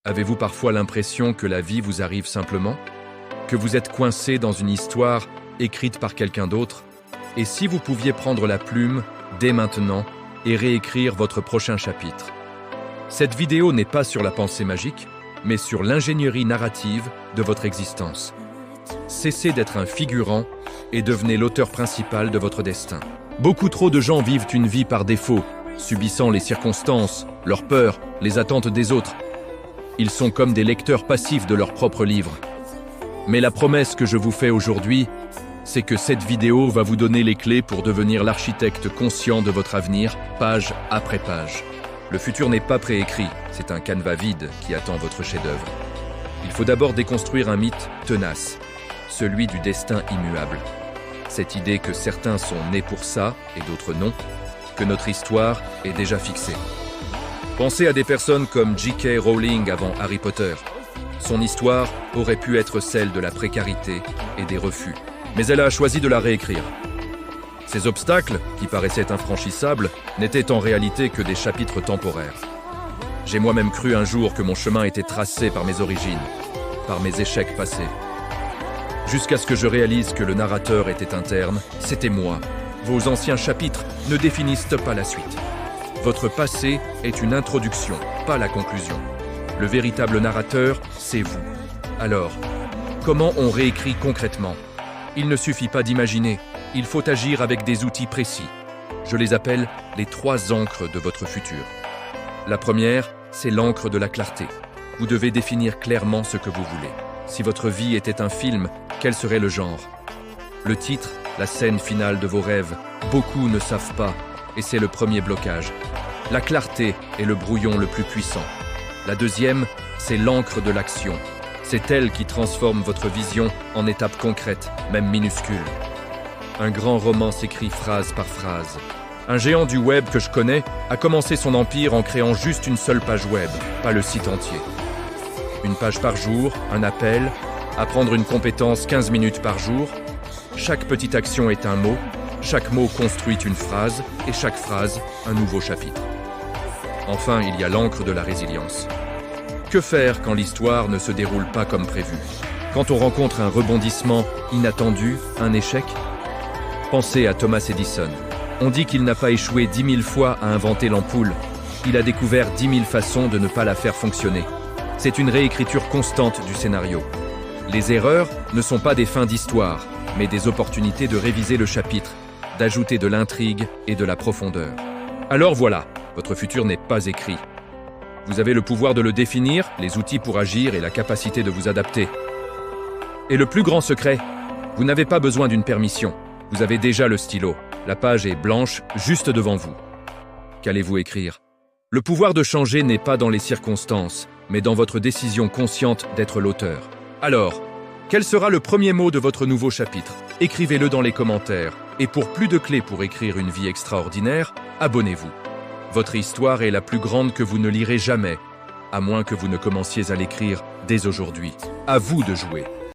Avez-vous parfois l'impression que la vie vous arrive simplement? Que vous êtes coincé dans une histoire écrite par quelqu'un d'autre? Et si vous pouviez prendre la plume dès maintenant et réécrire votre prochain chapitre? Cette vidéo n'est pas sur la pensée magique, mais sur l'ingénierie narrative de votre existence. Cessez d'être un figurant et devenez l'auteur principal de votre destin. Beaucoup trop de gens vivent une vie par défaut, subissant les circonstances, leurs peurs, les attentes des autres. Ils sont comme des lecteurs passifs de leur propre livre. Mais la promesse que je vous fais aujourd'hui, c'est que cette vidéo va vous donner les clés pour devenir l'architecte conscient de votre avenir, page après page. Le futur n'est pas préécrit, c'est un canevas vide qui attend votre chef-d'œuvre. Il faut d'abord déconstruire un mythe tenace, celui du destin immuable. Cette idée que certains sont nés pour ça et d'autres non, que notre histoire est déjà fixée. Pensez à des personnes comme J.K. Rowling avant Harry Potter. Son histoire aurait pu être celle de la précarité et des refus, mais elle a choisi de la réécrire. Ces obstacles, qui paraissaient infranchissables, n'étaient en réalité que des chapitres temporaires. J'ai moi-même cru un jour que mon chemin était tracé par mes origines, par mes échecs passés. Jusqu'à ce que je réalise que le narrateur était interne, c'était moi. Vos anciens chapitres ne définissent pas la suite. Votre passé est une introduction, pas la conclusion. Le véritable narrateur, c'est vous. Alors, comment on réécrit concrètement? Il ne suffit pas d'imaginer, il faut agir avec des outils précis. Je les appelle les 3 encres de votre futur. La première, c'est l'encre de la clarté. Vous devez définir clairement ce que vous voulez. Si votre vie était un film, quel serait le genre? Le titre, la scène finale de vos rêves, beaucoup ne savent pas, et c'est le premier blocage. La clarté est le brouillon le plus puissant. La deuxième, c'est l'encre de l'action. C'est elle qui transforme votre vision en étapes concrètes, même minuscules. Un grand roman s'écrit phrase par phrase. Un géant du web que je connais a commencé son empire en créant juste une seule page web, pas le site entier. Une page par jour, un appel, apprendre une compétence 15 minutes par jour. Chaque petite action est un mot, chaque mot construit une phrase, et chaque phrase, un nouveau chapitre. Enfin, il y a l'encre de la résilience. Que faire quand l'histoire ne se déroule pas comme prévu? Quand on rencontre un rebondissement inattendu, un échec? Pensez à Thomas Edison. On dit qu'il n'a pas échoué 10 000 fois à inventer l'ampoule. Il a découvert 10 000 façons de ne pas la faire fonctionner. C'est une réécriture constante du scénario. Les erreurs ne sont pas des fins d'histoire, mais des opportunités de réviser le chapitre, d'ajouter de l'intrigue et de la profondeur. Alors voilà, votre futur n'est pas écrit. Vous avez le pouvoir de le définir, les outils pour agir et la capacité de vous adapter. Et le plus grand secret, vous n'avez pas besoin d'une permission. Vous avez déjà le stylo. La page est blanche, juste devant vous. Qu'allez-vous écrire? Le pouvoir de changer n'est pas dans les circonstances, mais dans votre décision consciente d'être l'auteur. Alors, quel sera le premier mot de votre nouveau chapitre? Écrivez-le dans les commentaires. Et pour plus de clés pour écrire une vie extraordinaire, abonnez-vous. Votre histoire est la plus grande que vous ne lirez jamais, à moins que vous ne commenciez à l'écrire dès aujourd'hui. À vous de jouer.